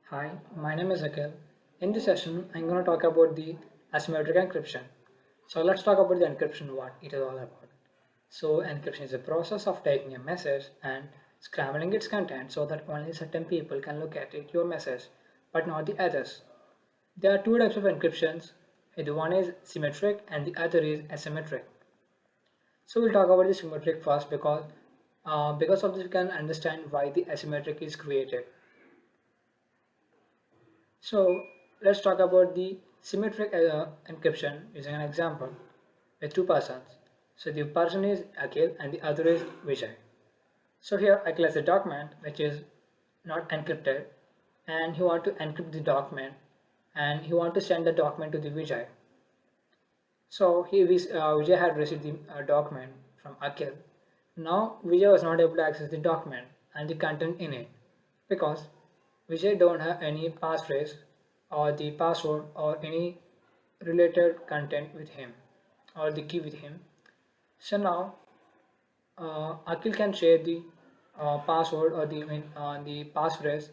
Hi, my name is Akhil. In this session, I'm going to talk about the asymmetric encryption. So let's talk about the encryption, what it is all about. So encryption is a process of taking a message and scrambling its content so that only certain people can look at it, your message, but not the others. There are two types of encryptions. The one is symmetric and the other is asymmetric. So we'll talk about the symmetric first because of this we can understand why the asymmetric is created. So let's talk about the symmetric encryption using an example with two persons. So the person is Akhil and the other is Vijay. So here Akhil has a document which is not encrypted and he want to encrypt the document and he want to send the document to the Vijay. So Vijay had received the document from Akhil. Now Vijay was not able to access the document and the content in it because Vijay don't have any passphrase or the password or any related content with him or the key with him. So now Akhil can share the password or the passphrase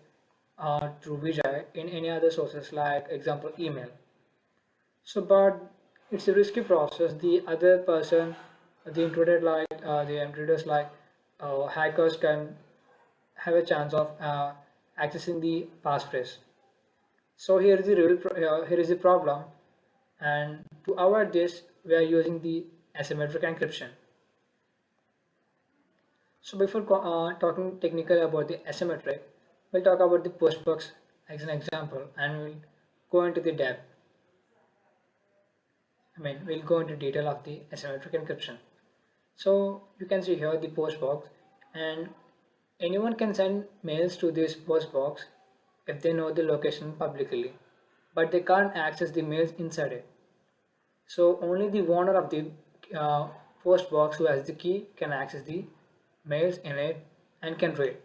to Vijay in any other sources like example email. So, but it's a risky process. The other person, the intruders like hackers can have a chance of accessing the passphrase. So here is the problem, and to avoid this, we are using the asymmetric encryption. So before talking technical about the asymmetric, we'll talk about the postbox as an example, and we'll go into the depth. We'll go into detail of the asymmetric encryption. So you can see here the post box, and anyone can send mails to this post box if they know the location publicly, but they can't access the mails inside it. So only the owner of the uh, post box who has the key can access the mails in it and can read.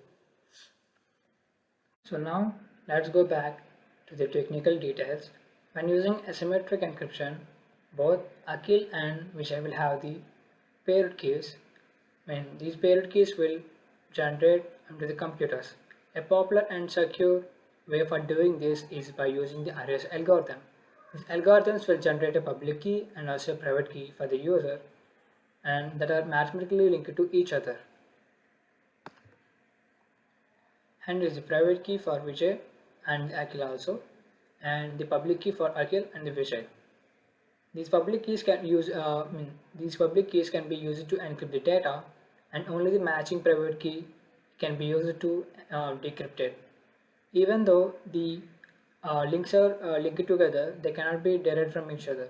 So now let's go back to the technical details. When using asymmetric encryption, both Akhil and Vijay will have the paired keys. These paired keys will generate onto the computers. A popular and secure way for doing this is by using the ARIES algorithm. These algorithms will generate a public key and also a private key for the user and that are mathematically linked to each other. And is the private key for Vijay and Akhil also, and the public key for Akhil and the Vijay. These public keys can be used to encrypt the data, and only the matching private key can be used to decrypt it. Even though the links are linked together, they cannot be derived from each other.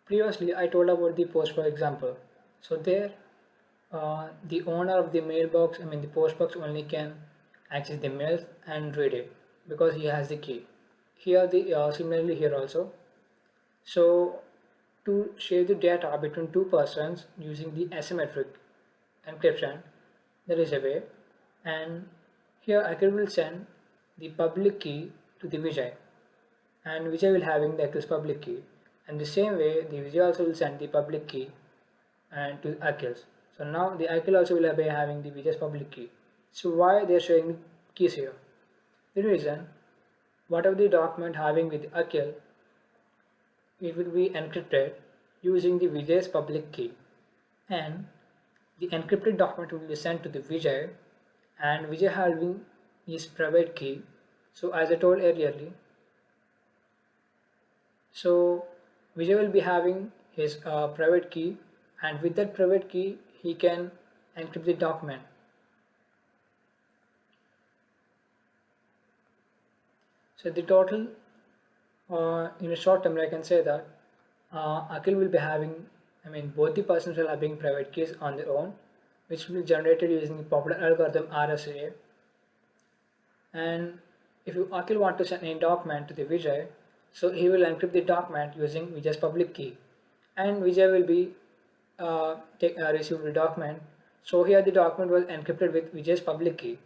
Previously, I told about the postbox example. So there, the owner of the mailbox, the postbox only can access the mails and read it because he has the key. Here, the similarly here also. So to share the data between two persons using the asymmetric encryption, there is a way. And here Akhil will send the public key to the Vijay, and Vijay will having the Akhil's public key. And the same way, the Vijay also will send the public key and to Akhil's. So now the Akhil also will be having the Vijay's public key. So why they are sharing the keys here? The reason, whatever the document having with Akhil, it will be encrypted using the Vijay's public key, and the encrypted document will be sent to the Vijay, and Vijay having his private key. So as I told earlier, so Vijay will be having his private key, and with that private key he can encrypt the document. So the total, in a short term, I can say that Akhil will be having, both the persons will having private keys on their own, which will be generated using the popular algorithm RSA. And if Akhil want to send any document to the Vijay, so he will encrypt the document using Vijay's public key, and Vijay will be receive the document. So here the document was encrypted with Vijay's public key,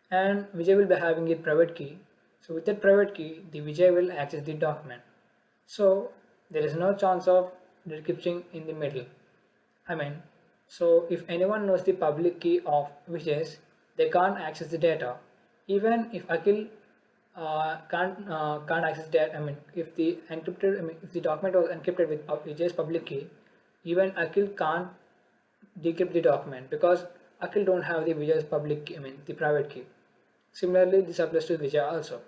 and Vijay will be having a private key. So with that private key, the Vijay will access the document. So there is no chance of decrypting in the middle. So if anyone knows the public key of Vijay's, they can't access the data. Even if Akhil can't access that. I mean, if the encrypted, I mean, if the document was encrypted with Vijay's public key, even Akhil can't decrypt the document because Akhil don't have the Vijay's public key, I mean, the private key. Similarly, this applies to Vijay also.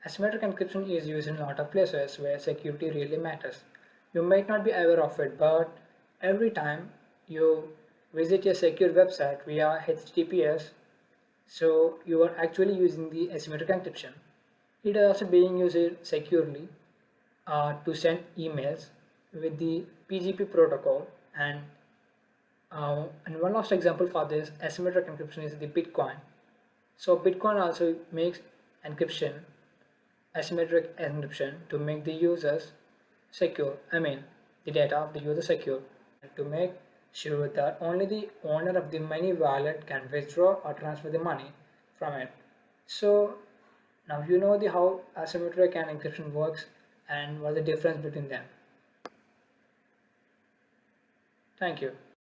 Asymmetric encryption is used in a lot of places where security really matters. You might not be aware of it, but every time you visit a secure website via HTTPS, so you are actually using the asymmetric encryption. It is also being used securely to send emails with the PGP protocol, and one last example for this asymmetric encryption is the Bitcoin. So Bitcoin also makes encryption, asymmetric encryption, to make the users secure. I mean, the data of the user secure, and to make sure that only the owner of the money wallet can withdraw or transfer the money from it. So now you know the how asymmetric and encryption works and what the difference between them. Thank you.